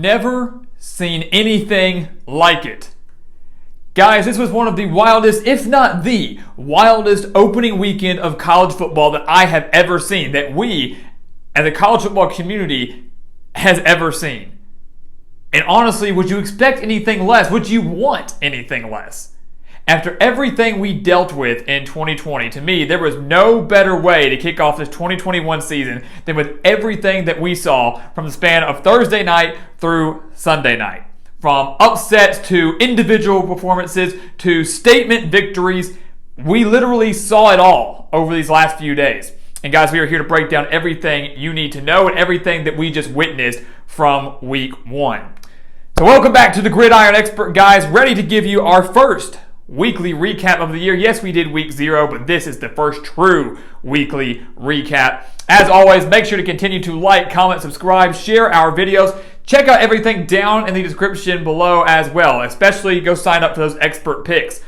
never seen anything like it. Guys, this was one of the wildest, if not the wildest opening weekend of college football that I have ever seen, that we, as a college football community, has ever seen. And honestly, would you expect anything less? Would you want anything less? After everything we dealt with in 2020, to me, there was no better way to kick off this 2021 season than with everything that we saw from the span of Thursday night through Sunday night. From upsets to individual performances to statement victories, we literally saw it all over these last few days. And guys, we are here to break down everything you need to know and everything that we just witnessed from week one. So welcome back to the Gridiron Expert, guys, ready to give you our first weekly recap of the year. Yes, we did week 0, but this is the first true weekly recap. As always, make sure to continue to like, comment, subscribe, share our videos. Check out everything down in the description below as well. Especially go sign up for those expert picks.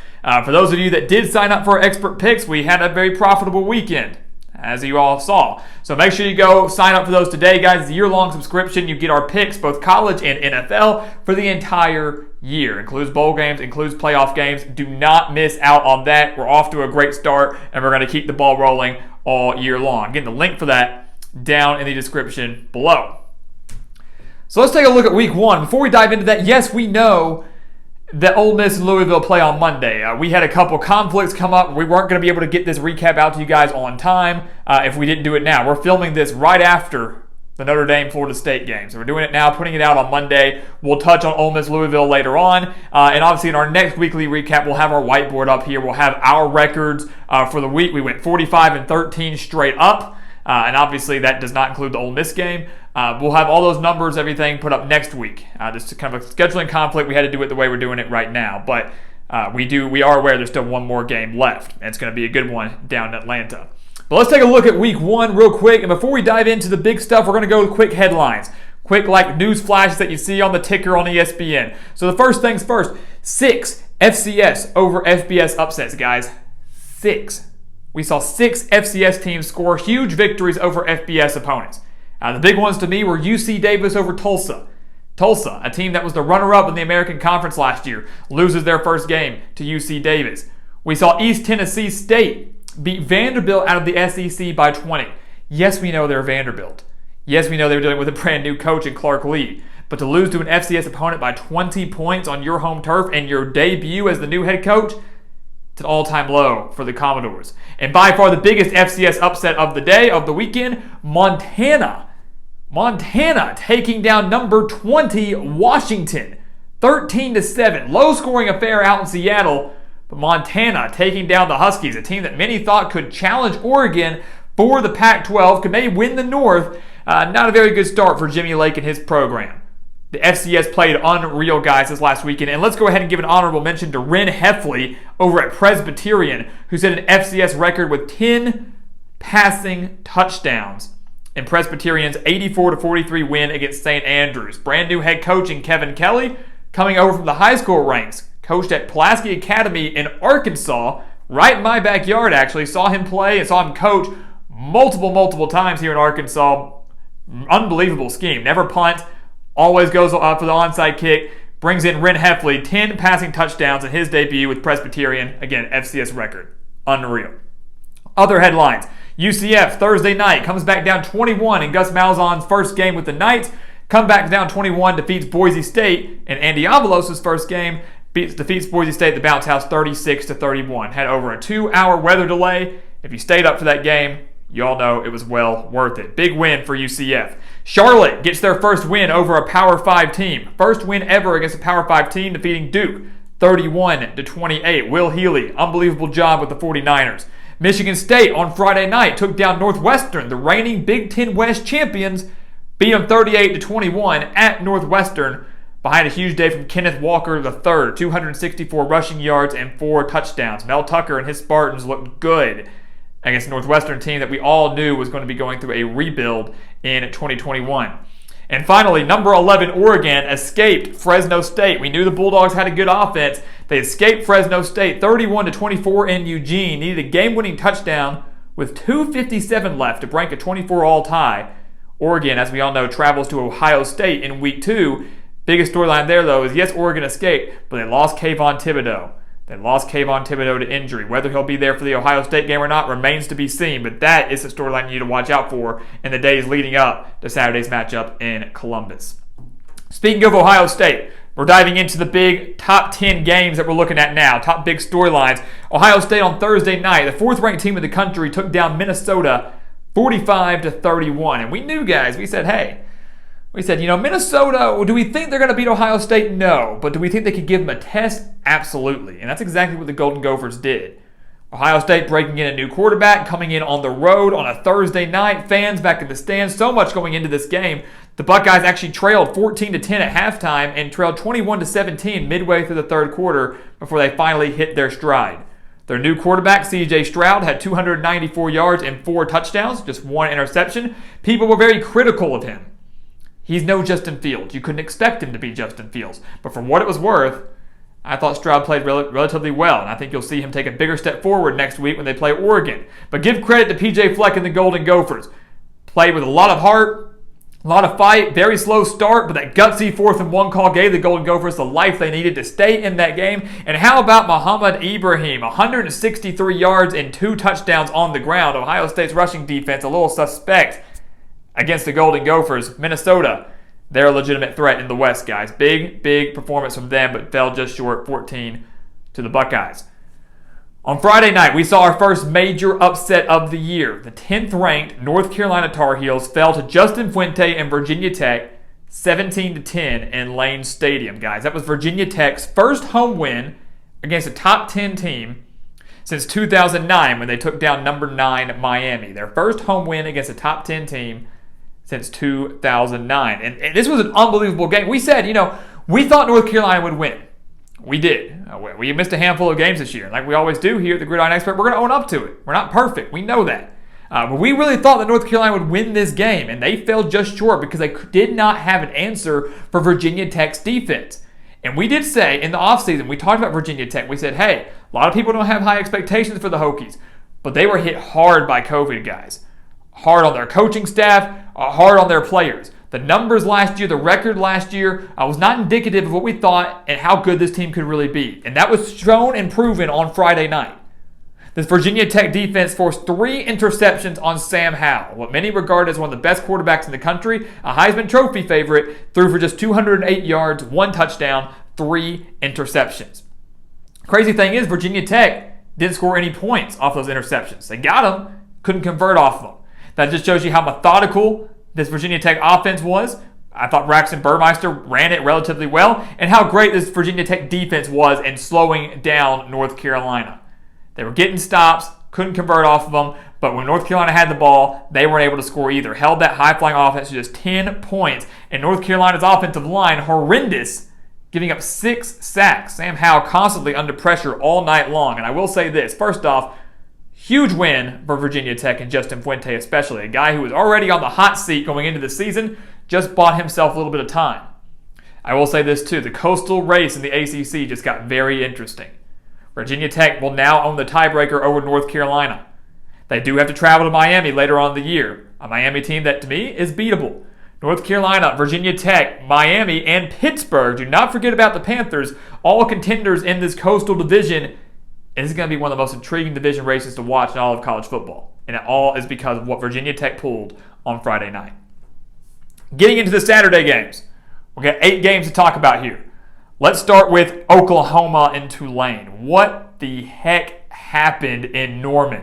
For those of you that did sign up for our expert picks, we had a very profitable weekend, as you all saw. So make sure you go sign up for those today, guys. It's a year-long subscription. You get our picks, both college and NFL, for the entire year. Includes bowl games, includes playoff games. Do not miss out on that. We're off to a great start, and we're going to keep the ball rolling all year long. Again, the link for that down in the description below. So let's take a look at week one. Before we dive into that, yes, we know that Ole Miss and Louisville play on Monday. We had a couple conflicts come up. We weren't going to be able to get this recap out to you guys on time if we didn't do it now. We're filming this right after the Notre Dame-Florida State game. So we're doing it now, putting it out on Monday. We'll touch on Ole Miss Louisville later on. And obviously in our next weekly recap, we'll have our whiteboard up here. We'll have our records for the week. We went 45-13 straight up. And obviously that does not include the Ole Miss game. We'll have all those numbers, everything put up next week. This is kind of a scheduling conflict. We had to do it the way we're doing it right now. But we are aware there's still one more game left. And it's going to be a good one down in Atlanta. But let's take a look at week one real quick. And before we dive into the big stuff, we're going to go with quick headlines. Quick like news flashes that you see on the ticker on ESPN. So the first things first, 6 FCS over FBS upsets, guys. 6. We saw 6 FCS teams score huge victories over FBS opponents. The big ones to me were UC Davis over Tulsa. Tulsa, a team that was the runner-up in the American Conference last year, loses their first game to UC Davis. We saw East Tennessee State beat Vanderbilt out of the SEC by 20. Yes, we know they're Vanderbilt. Yes, we know they were dealing with a brand new coach in Clark Lee. But to lose to an FCS opponent by 20 points on your home turf and your debut as the new head coach, it's an all-time low for the Commodores. And by far the biggest FCS upset of the day, of the weekend, Montana taking down number 20 Washington, 13-7. Low-scoring affair out in Seattle, but Montana taking down the Huskies, a team that many thought could challenge Oregon for the Pac-12, could maybe win the North. Not a very good start for Jimmy Lake and his program. The FCS played unreal, guys, this last weekend. And let's go ahead and give an honorable mention to Ren Heffley over at Presbyterian, who set an FCS record with 10 passing touchdowns in Presbyterian's 84-43 win against St. Andrews. Brand new head coach in Kevin Kelly, coming over from the high school ranks. Coached at Pulaski Academy in Arkansas, right in my backyard, actually. Saw him play and saw him coach multiple times here in Arkansas. Unbelievable scheme. Never punt. Always goes for the onside kick. Brings in Ren Heffley, 10 passing touchdowns in his debut with Presbyterian. Again, FCS record. Unreal. Other headlines. UCF, Thursday night, comes back down 21 in Gus Malzahn's first game with the Knights. Come back down 21, defeats Boise State. And Andy Avalos' first game defeats Boise State at the Bounce House 36-31. Had over a 2-hour weather delay. If you stayed up for that game, you all know it was well worth it. Big win for UCF. Charlotte gets their first win over a Power 5 team. First win ever against a Power 5 team, defeating Duke 31-28. Will Healy, unbelievable job with the 49ers. Michigan State on Friday night took down Northwestern, the reigning Big Ten West champions, beat them 38-21 at Northwestern behind a huge day from Kenneth Walker III, 264 rushing yards and 4 touchdowns. Mel Tucker and his Spartans looked good against a Northwestern team that we all knew was going to be going through a rebuild in 2021. And finally, number 11 Oregon escaped Fresno State. We knew the Bulldogs had a good offense. They escaped Fresno State 31-24 in Eugene. Needed a game-winning touchdown with 2:57 left to break a 24-all tie. Oregon, as we all know, travels to Ohio State in week 2. Biggest storyline there, though, is yes, Oregon escaped, but they lost Kayvon Thibodeau. They lost Kayvon Thibodeau to injury. Whether he'll be there for the Ohio State game or not remains to be seen, but that is the storyline you need to watch out for in the days leading up to Saturday's matchup in Columbus. Speaking of Ohio State, we're diving into the big top 10 games that we're looking at now, top big storylines. Ohio State on Thursday night, the fourth-ranked team in the country, took down Minnesota 45-31. And we knew, guys, we said, Minnesota, do we think they're going to beat Ohio State? No. But do we think they could give them a test? Absolutely. And that's exactly what the Golden Gophers did. Ohio State breaking in a new quarterback, coming in on the road on a Thursday night, fans back in the stands, so much going into this game. The Buckeyes actually trailed 14-10 at halftime and trailed 21-17 midway through the third quarter before they finally hit their stride. Their new quarterback, C.J. Stroud, had 294 yards and 4 touchdowns, just 1 interception. People were very critical of him. He's no Justin Fields. You couldn't expect him to be Justin Fields. But for what it was worth, I thought Stroud played relatively well, and I think you'll see him take a bigger step forward next week when they play Oregon. But give credit to P.J. Fleck and the Golden Gophers. Played with a lot of heart, a lot of fight, very slow start, but that gutsy 4th and 1 call gave the Golden Gophers the life they needed to stay in that game. And how about Muhammad Ibrahim? 163 yards and 2 touchdowns on the ground. Ohio State's rushing defense, a little suspect against the Golden Gophers. Minnesota, they're a legitimate threat in the West, guys. Big performance from them, but fell just short, 14 to the Buckeyes. On Friday night, we saw our first major upset of the year. The 10th-ranked North Carolina Tar Heels fell to Justin Fuente and Virginia Tech 17-10 in Lane Stadium, guys. That was Virginia Tech's first home win against a top 10 team since 2009 when they took down number 9 Miami. Their first home win against a top 10 team since 2009. And this was an unbelievable game. We said, we thought North Carolina would win. We did. We missed a handful of games this year. Like we always do here at the Gridiron Expert, we're going to own up to it. We're not perfect. We know that. But we really thought that North Carolina would win this game, and they fell just short because they did not have an answer for Virginia Tech's defense. And we did say in the offseason, we talked about Virginia Tech. We said, hey, a lot of people don't have high expectations for the Hokies, but they were hit hard by COVID, guys. Hard on their coaching staff, hard on their players. The numbers last year, the record last year, was not indicative of what we thought and how good this team could really be. And that was shown and proven on Friday night. This Virginia Tech defense forced 3 interceptions on Sam Howell, what many regard as one of the best quarterbacks in the country, a Heisman Trophy favorite, threw for just 208 yards, 1 touchdown, 3 interceptions. Crazy thing is, Virginia Tech didn't score any points off those interceptions. They got them, couldn't convert off them. That just shows you how methodical this Virginia Tech offense was. I thought Braxton Burmeister ran it relatively well, and how great this Virginia Tech defense was in slowing down North Carolina. They were getting stops, couldn't convert off of them, but when North Carolina had the ball, they weren't able to score either. Held that high-flying offense to just 10 points, and North Carolina's offensive line, horrendous, giving up 6 sacks. Sam Howell constantly under pressure all night long, and I will say this. First off, huge win for Virginia Tech and Justin Fuente especially. A guy who was already on the hot seat going into the season just bought himself a little bit of time. I will say this too. The coastal race in the ACC just got very interesting. Virginia Tech will now own the tiebreaker over North Carolina. They do have to travel to Miami later on in the year. A Miami team that to me is beatable. North Carolina, Virginia Tech, Miami, and Pittsburgh. Do not forget about the Panthers. All contenders in this coastal division. And this is going to be one of the most intriguing division races to watch in all of college football. And it all is because of what Virginia Tech pulled on Friday night. Getting into the Saturday games. We've got 8 games to talk about here. Let's start with Oklahoma and Tulane. What the heck happened in Norman?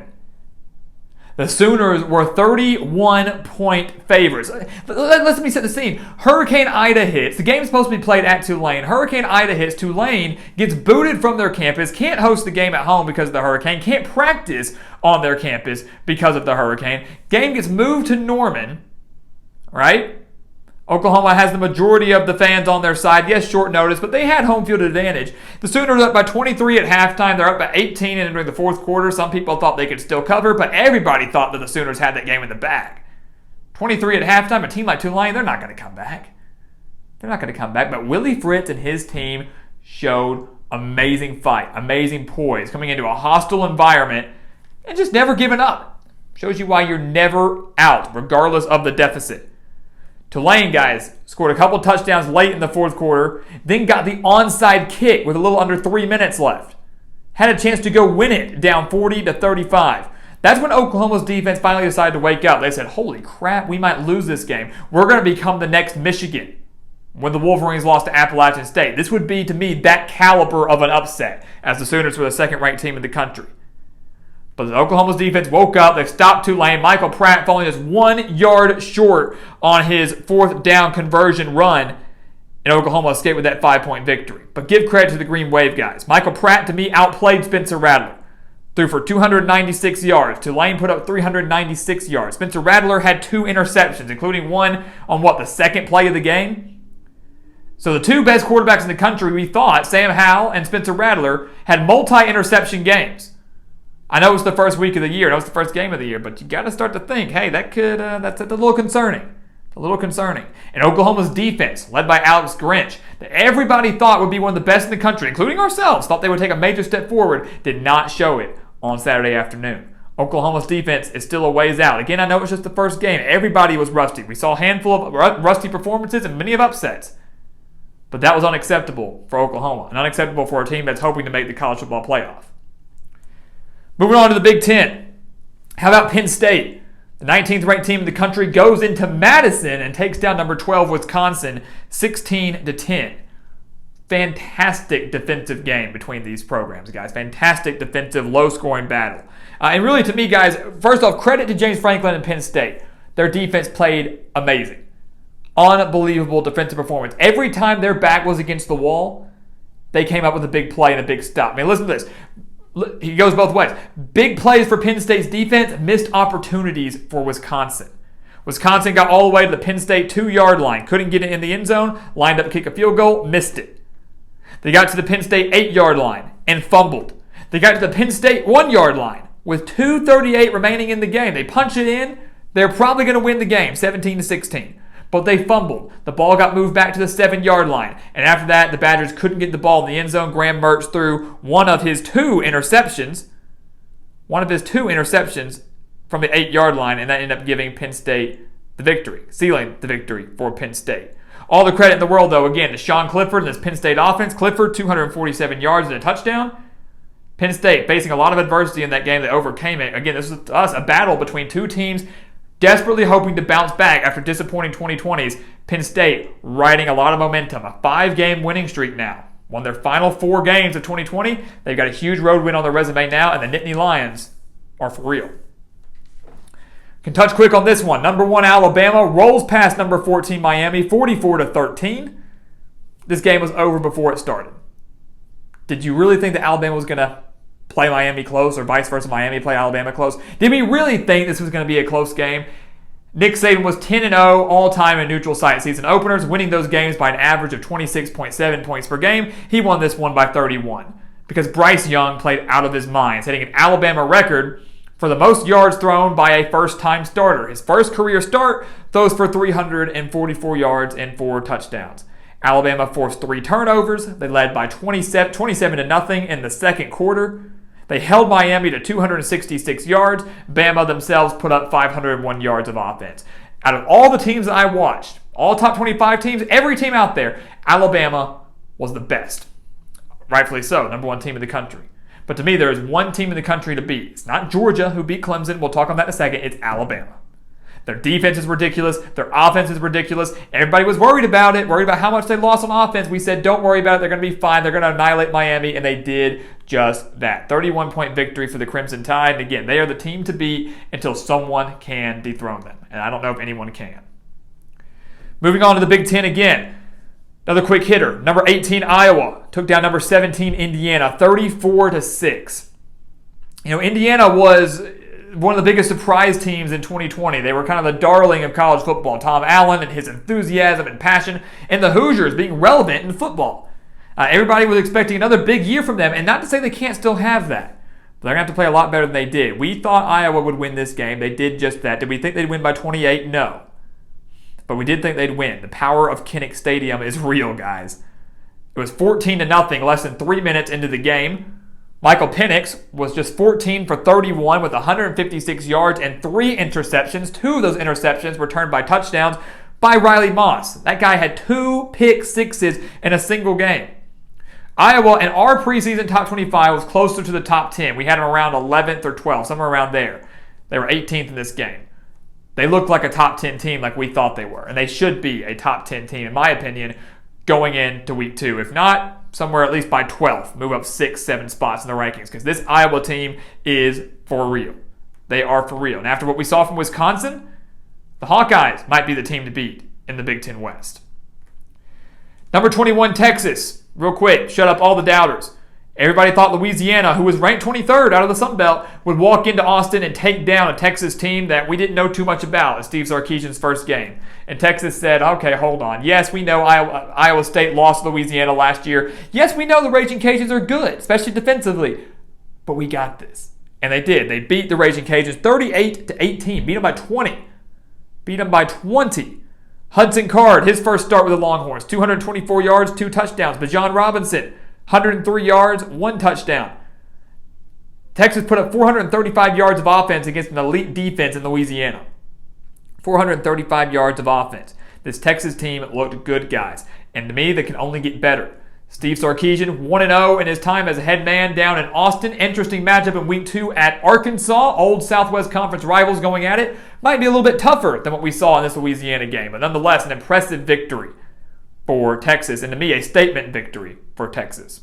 The Sooners were 31-point favorites. Let me set the scene. Hurricane Ida hits. The game's supposed to be played at Tulane. Hurricane Ida hits. Tulane gets booted from their campus. Can't host the game at home because of the hurricane. Can't practice on their campus because of the hurricane. Game gets moved to Norman, right? Oklahoma has the majority of the fans on their side. Yes, short notice, but they had home field advantage. The Sooners up by 23 at halftime. They're up by 18 and during the fourth quarter. Some people thought they could still cover, but everybody thought that the Sooners had that game in the bag. 23 at halftime, a team like Tulane, they're not going to come back. They're not going to come back, but Willie Fritz and his team showed amazing fight, amazing poise, coming into a hostile environment and just never giving up. Shows you why you're never out, regardless of the deficit. Tulane, guys, scored a couple touchdowns late in the fourth quarter, then got the onside kick with a little under 3 minutes left. Had a chance to go win it down 40-35. That's when Oklahoma's defense finally decided to wake up. They said, holy crap, we might lose this game. We're going to become the next Michigan when the Wolverines lost to Appalachian State. This would be, to me, that caliber of an upset, as the Sooners were the second-ranked team in the country. But Oklahoma's defense woke up. They stopped Tulane. Michael Pratt falling just 1 yard short on his fourth down conversion run. And Oklahoma escaped with that 5-point victory. But give credit to the Green Wave guys. Michael Pratt, to me, outplayed Spencer Rattler. Threw for 296 yards. Tulane put up 396 yards. Spencer Rattler had 2 interceptions, including one on, the second play of the game? So the 2 best quarterbacks in the country, we thought, Sam Howell and Spencer Rattler, had multi-interception games. I know it's the first week of the year. I know it's the first game of the year, but you got to start to think, hey, that's a little concerning. A little concerning. And Oklahoma's defense, led by Alex Grinch, that everybody thought would be one of the best in the country, including ourselves, thought they would take a major step forward, did not show it on Saturday afternoon. Oklahoma's defense is still a ways out. Again, I know it's just the first game. Everybody was rusty. We saw a handful of rusty performances and many of upsets. But that was unacceptable for Oklahoma and unacceptable for a team that's hoping to make the college football playoff. Moving on to the Big Ten. How about Penn State? The 19th ranked team in the country goes into Madison and takes down number 12 Wisconsin 16-10. Fantastic defensive game between these programs, guys. Fantastic defensive, low-scoring battle. And really, to me, guys, first off, credit to James Franklin and Penn State. Their defense played amazing. Unbelievable defensive performance. Every time their back was against the wall, they came up with a big play and a big stop. I mean, listen to this. He goes both ways. Big plays for Penn State's defense, missed opportunities for Wisconsin. Wisconsin got all the way to the Penn State 2-yard line. Couldn't get it in the end zone. Lined up to kick a field goal. Missed it. They got to the Penn State 8-yard line and fumbled. They got to the Penn State 1-yard line with 2:38 remaining in the game. They punch it in. They're probably going to win the game, 17-16. But they fumbled. The ball got moved back to the 7-yard line. And after that, the Badgers couldn't get the ball in the end zone. Graham Mertz threw one of his two interceptions from the 8-yard line, and that ended up giving Penn State the victory, sealing the victory for Penn State. All the credit in the world, though, again, to Sean Clifford and this Penn State offense. Clifford, 247 yards and a touchdown. Penn State facing a lot of adversity in that game. They overcame it. Again, this was to us a battle between two teams desperately hoping to bounce back after disappointing 2020s. Penn State riding a lot of momentum. A 5-game winning streak now. Won their final 4 games of 2020. They've got a huge road win on their resume now, and the Nittany Lions are for real. Can touch quick on this one. Number 1 Alabama rolls past number 14 Miami 44-13. This game was over before it started. Did you really think that Alabama was going to play Miami close, or vice versa, Miami play Alabama close? Did we really think this was going to be a close game? Nick Saban was 10-0 all-time in neutral site season openers, winning those games by an average of 26.7 points per game. He won this one by 31 because Bryce Young played out of his mind, setting an Alabama record for the most yards thrown by a first-time starter. His first career start throws for 344 yards and 4 touchdowns. Alabama forced 3 turnovers. They led by 27-0 in the second quarter. They held Miami to 266 yards. Bama themselves put up 501 yards of offense. Out of all the teams that I watched, all top 25 teams, every team out there, Alabama was the best. Rightfully so, number 1 team in the country. But to me, there is one team in the country to beat. It's not Georgia, who beat Clemson. We'll talk on that in a second. It's Alabama. Their defense is ridiculous. Their offense is ridiculous. Everybody was worried about it, worried about how much they lost on offense. We said, don't worry about it. They're going to be fine. They're going to annihilate Miami, and they did just that. 31-point victory for the Crimson Tide. And again, they are the team to beat until someone can dethrone them. And I don't know if anyone can. Moving on to the Big Ten again. Another quick hitter. Number 18, Iowa, took down number 17, Indiana, 34-6. You know, Indiana was one of the biggest surprise teams in 2020. They were kind of the darling of college football. Tom Allen and his enthusiasm and passion, and the Hoosiers being relevant in football. Everybody was expecting another big year from them, and not to say they can't still have that. But they're going to have to play a lot better than they did. We thought Iowa would win this game. They did just that. Did we think they'd win by 28? No. But we did think they'd win. The power of Kinnick Stadium is real, guys. It was 14-0 less than 3 minutes into the game. Michael Penix was just 14 for 31 with 156 yards and 3 interceptions. 2 of those interceptions returned by touchdowns. by Riley Moss. That guy had 2 pick sixes in a single game. Iowa in our preseason top 25 was closer to the top 10. We had them around 11th or 12th, somewhere around there. They were 18th in this game. They looked like a top 10 team like we thought they were, and they should be a top 10 team, in my opinion, going into week 2. If not, somewhere at least by 12th, move up 6, 7 spots in the rankings, because this Iowa team is for real. They are for real. And after what we saw from Wisconsin, the Hawkeyes might be the team to beat in the Big Ten West. Number 21, Texas. Real quick, shut up all the doubters. Everybody thought Louisiana, who was ranked 23rd out of the Sun Belt, would walk into Austin and take down a Texas team that we didn't know too much about at Steve Sarkisian's first game. And Texas said, okay, hold on. Yes, we know Iowa State lost Louisiana last year. Yes, we know the Raging Cajuns are good, especially defensively. But we got this. And they did. They beat the Raging Cajuns 38-18. Beat them by 20. Beat them by 20. Hudson Card, his first start with the Longhorns, 224 yards, 2 touchdowns. Bijan Robinson, 103 yards, 1 touchdown. Texas put up 435 yards of offense against an elite defense in Louisiana. 435 yards of offense. This Texas team looked good, guys. And to me, they can only get better. Steve Sarkisian, 1-0 in his time as a head man down in Austin. Interesting matchup in week 2 at Arkansas. Old Southwest Conference rivals going at it. Might be a little bit tougher than what we saw in this Louisiana game, but nonetheless, an impressive victory for Texas, and to me, a statement victory for Texas.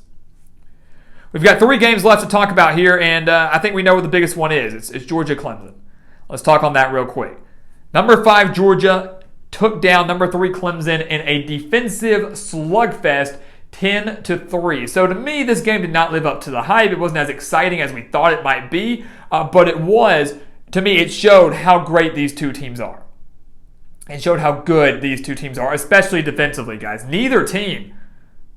We've got 3 games left to talk about here, and I think we know what the biggest one is. It's Georgia-Clemson. Let's talk on that real quick. Number 5, Georgia took down number 3, Clemson in a defensive slugfest, 10-3. So to me, this game did not live up to the hype. It wasn't as exciting as we thought it might be, but it was, to me, it showed how great these two teams are. It showed how good these two teams are, especially defensively, guys. Neither team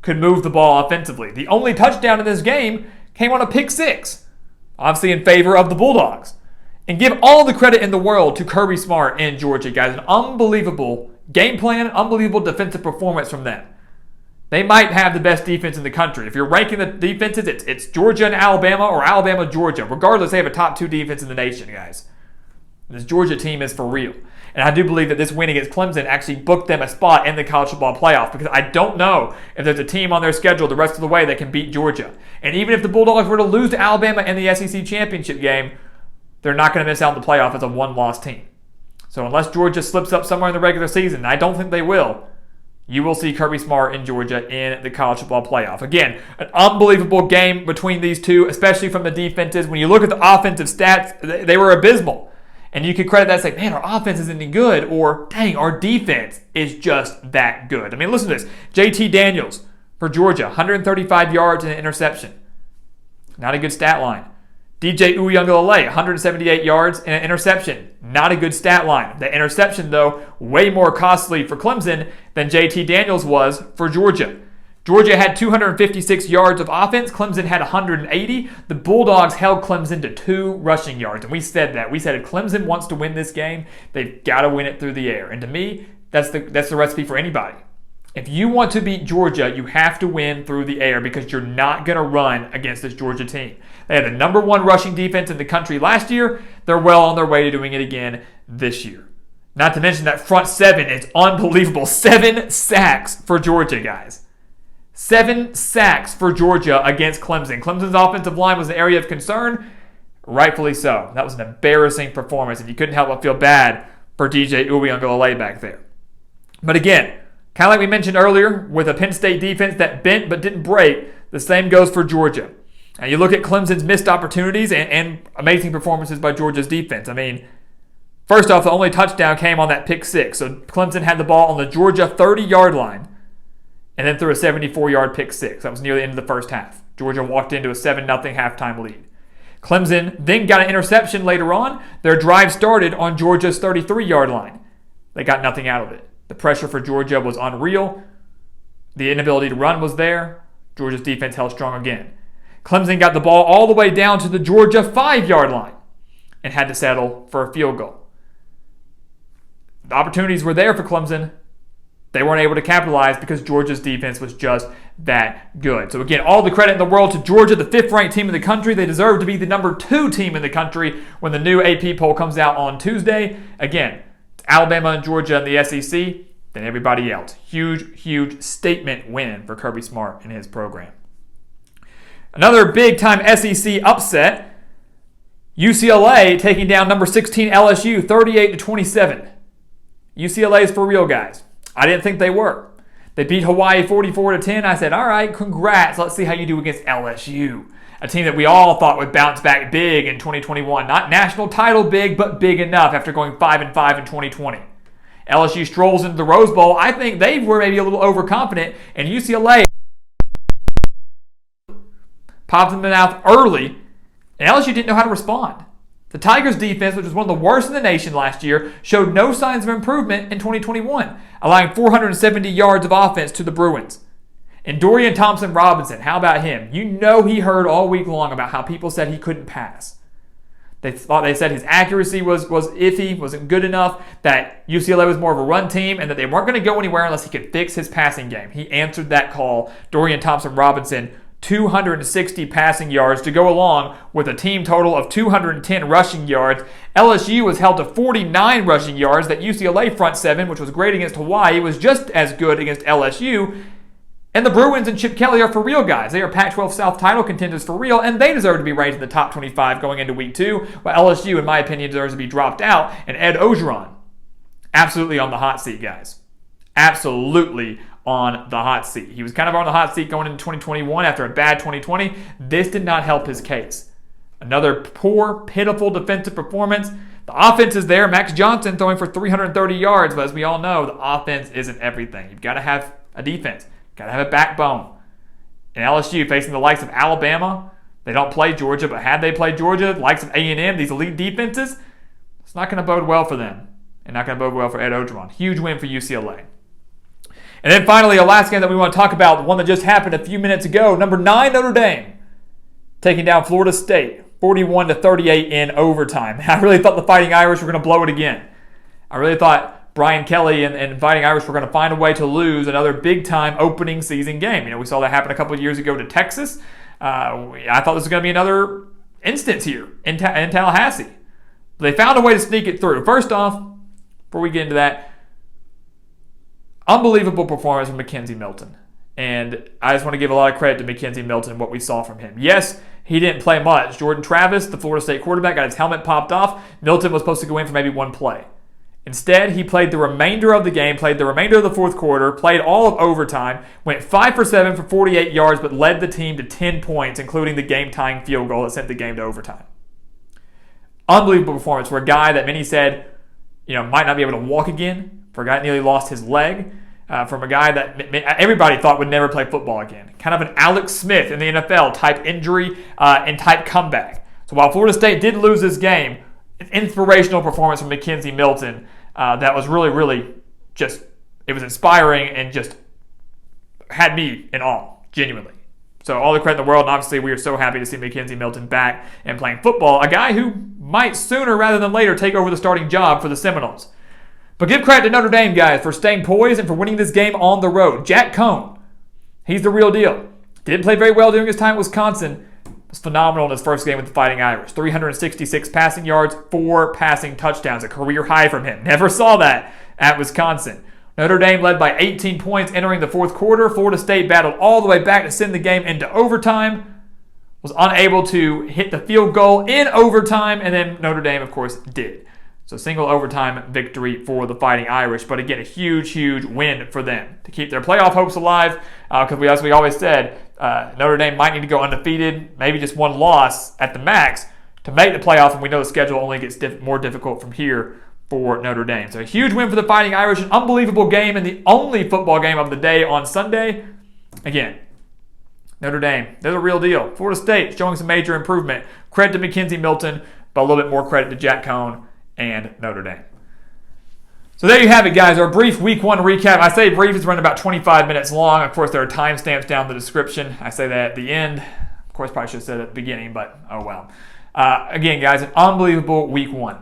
could move the ball offensively. The only touchdown in this game came on a pick 6, obviously in favor of the Bulldogs. And give all the credit in the world to Kirby Smart and Georgia, guys. An unbelievable game plan, unbelievable defensive performance from them. They might have the best defense in the country. If you're ranking the defenses, it's Georgia and Alabama or Alabama, Georgia. Regardless, they have a top 2 defense in the nation, guys. This Georgia team is for real. And I do believe that this win against Clemson actually booked them a spot in the college football playoff, because I don't know if there's a team on their schedule the rest of the way that can beat Georgia. And even if the Bulldogs were to lose to Alabama in the SEC championship game, they're not going to miss out on the playoff as a one-loss team. So unless Georgia slips up somewhere in the regular season, and I don't think they will, you will see Kirby Smart and Georgia in the college football playoff. Again, an unbelievable game between these two, especially from the defenses. When you look at the offensive stats, they were abysmal. And you could credit that, say, man, our offense isn't any good, or dang, our defense is just that good. I mean, listen to this. JT Daniels for Georgia, 135 yards and an interception. Not a good stat line. DJ Uiagalelei, 178 yards and an interception. Not a good stat line. The interception, though, way more costly for Clemson than JT Daniels was for Georgia. Georgia had 256 yards of offense. Clemson had 180. The Bulldogs held Clemson to 2 rushing yards. And we said that. We said if Clemson wants to win this game, they've got to win it through the air. And to me, that's the recipe for anybody. If you want to beat Georgia, you have to win through the air, because you're not going to run against this Georgia team. They had the number 1 rushing defense in the country last year. They're well on their way to doing it again this year. Not to mention that front 7 is unbelievable. 7 sacks for Georgia, guys. 7 sacks for Georgia against Clemson. Clemson's offensive line was an area of concern. Rightfully so. That was an embarrassing performance, and you couldn't help but feel bad for DJ Uiagalelei back there. But again, kind of like we mentioned earlier, with a Penn State defense that bent but didn't break, the same goes for Georgia. And you look at Clemson's missed opportunities and amazing performances by Georgia's defense. I mean, first off, the only touchdown came on that pick 6. So Clemson had the ball on the Georgia 30-yard line and then threw a 74-yard pick 6. That was near the end of the first half. Georgia walked into a 7-0 halftime lead. Clemson then got an interception later on. Their drive started on Georgia's 33-yard line. They got nothing out of it. The pressure for Georgia was unreal. The inability to run was there. Georgia's defense held strong again. Clemson got the ball all the way down to the Georgia 5-yard line and had to settle for a field goal. The opportunities were there for Clemson. They weren't able to capitalize because Georgia's defense was just that good. So again, all the credit in the world to Georgia, the 5th-ranked team in the country. They deserve to be the number 2 team in the country when the new AP poll comes out on Tuesday. Again, Alabama and Georgia in the SEC. than everybody else. Huge statement win for Kirby Smart and his program. Another big-time SEC upset, UCLA taking down number 16 LSU 38-27. UCLA is for real, guys. I didn't think they were. They beat Hawaii 44-10. I said, all right, congrats. Let's see how you do against LSU, a team that we all thought would bounce back big in 2021. Not national title big, but big enough after going 5-5 in 2020. LSU strolls into the Rose Bowl. I think they were maybe a little overconfident, and UCLA popped them in the mouth early, and LSU didn't know how to respond. The Tigers' defense, which was one of the worst in the nation last year, showed no signs of improvement in 2021, allowing 470 yards of offense to the Bruins. And Dorian Thompson-Robinson, how about him? You know he heard all week long about how people said he couldn't pass. They said his accuracy was iffy, wasn't good enough, that UCLA was more of a run team, and that they weren't going to go anywhere unless he could fix his passing game. He answered that call. Dorian Thompson-Robinson, 260 passing yards to go along with a team total of 210 rushing yards. LSU was held to 49 rushing yards. That UCLA front seven, which was great against Hawaii, was just as good against LSU. And the Bruins and Chip Kelly are for real, guys. They are Pac-12 South title contenders for real, and they deserve to be ranked in the top 25 going into week 2, while LSU, in my opinion, deserves to be dropped out. And Ed Ogeron, absolutely on the hot seat, guys. Absolutely on the hot seat. He was kind of on the hot seat going into 2021 after a bad 2020. This did not help his case. Another poor, pitiful defensive performance. The offense is there. Max Johnson throwing for 330 yards, but as we all know, the offense isn't everything. You've got to have a defense. Got to have a backbone. And LSU facing the likes of Alabama. They don't play Georgia, but had they played Georgia, the likes of A&M, these elite defenses, it's not going to bode well for them. And not going to bode well for Ed Ogeron. Huge win for UCLA. And then finally, a last game that we want to talk about, the one that just happened a few minutes ago. Number 9, Notre Dame, taking down Florida State, 41-38 in overtime. I really thought the Fighting Irish were going to blow it again. I really thought Brian Kelly and Fighting Irish were going to find a way to lose another big-time opening season game. You know, we saw that happen a couple of years ago to Texas. I thought this was going to be another instance here in Tallahassee. But they found a way to sneak it through. First off, before we get into that, unbelievable performance from McKenzie Milton. And I just want to give a lot of credit to McKenzie Milton and what we saw from him. Yes, he didn't play much. Jordan Travis, the Florida State quarterback, got his helmet popped off. Milton was supposed to go in for maybe one play. Instead, he played the remainder of the game, played the remainder of the fourth quarter, played all of overtime, went 5 for 7 for 48 yards, but led the team to 10 points, including the game-tying field goal that sent the game to overtime. Unbelievable performance for a guy that many said, might not be able to walk again, for a guy that nearly lost his leg, from a guy that everybody thought would never play football again. Kind of an Alex Smith in the NFL type injury and type comeback. So while Florida State did lose this game, an inspirational performance from McKenzie Milton that was really just, it was inspiring and just had me in awe, genuinely. So all the credit in the world, and obviously we are so happy to see McKenzie Milton back and playing football, a guy who might sooner rather than later take over the starting job for the Seminoles. But give credit to Notre Dame, guys, for staying poised and for winning this game on the road. Jack Cohn, he's the real deal. Didn't play very well during his time at Wisconsin. Was phenomenal in his first game with the Fighting Irish. 366 passing yards, 4 passing touchdowns, a career high from him. Never saw that at Wisconsin. Notre Dame led by 18 points entering the fourth quarter. Florida State battled all the way back to send the game into overtime. Was unable to hit the field goal in overtime, and then Notre Dame, of course, did. So single overtime victory for the Fighting Irish. But again, a huge win for them to keep their playoff hopes alive. Because as we always said, Notre Dame might need to go undefeated, maybe just one loss at the max to make the playoff. And we know the schedule only gets more difficult from here for Notre Dame. So a huge win for the Fighting Irish, an unbelievable game, and the only football game of the day on Sunday. Again, Notre Dame, they're the real deal. Florida State showing some major improvement. Credit to McKenzie Milton, but a little bit more credit to Jack Cohn and Notre Dame. So there you have it, guys. Our brief Week 1 recap. I say brief, it's running about 25 minutes long. Of course, there are timestamps down in the description. I say that at the end. Of course, probably should have said it at the beginning, but oh well. Again, guys, an unbelievable Week 1.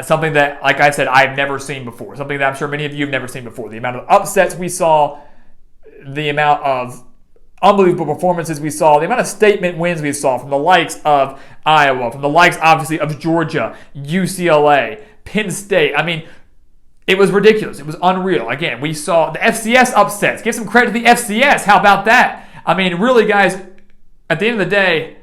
Something that, like I said, I've never seen before. Something that I'm sure many of you have never seen before. The amount of upsets we saw, the amount of unbelievable performances we saw, the amount of statement wins we saw from the likes of Iowa, from the likes, obviously, of Georgia, UCLA, Penn State. I mean, It was ridiculous. It was unreal. Again, we saw the FCS upsets. Give some credit to the FCS. How about that? I mean, really, guys, at the end of the day,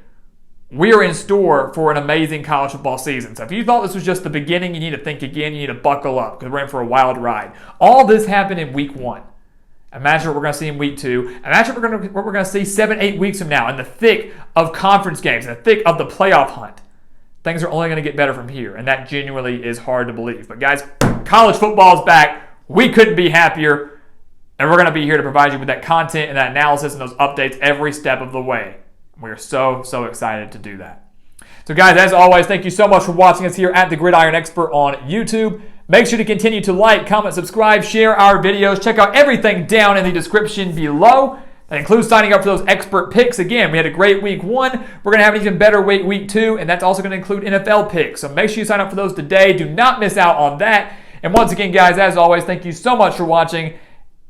we are in store for an amazing college football season. So if you thought this was just the beginning, you need to think again. You need to buckle up because we're in for a wild ride. All this happened in week 1. Imagine what we're going to see in week 2. Imagine what we're going to see 7-8 weeks from now in the thick of conference games, in the thick of the playoff hunt. Things are only going to get better from here, and that genuinely is hard to believe. But guys, college football is back. We couldn't be happier, and we're going to be here to provide you with that content and that analysis and those updates every step of the way. We're so excited to do that. So guys, as always, thank you so much for watching us here at The Gridiron Expert on YouTube. Make sure to continue to like, comment, subscribe, share our videos. Check out everything down in the description below. That includes signing up for those expert picks. Again, we had a great week 1. We're going to have an even better week 2, and that's also going to include NFL picks. So make sure you sign up for those today. Do not miss out on that. And once again, guys, as always, thank you so much for watching,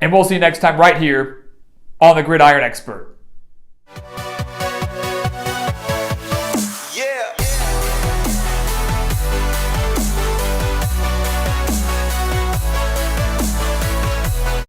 and we'll see you next time right here on The Gridiron Expert.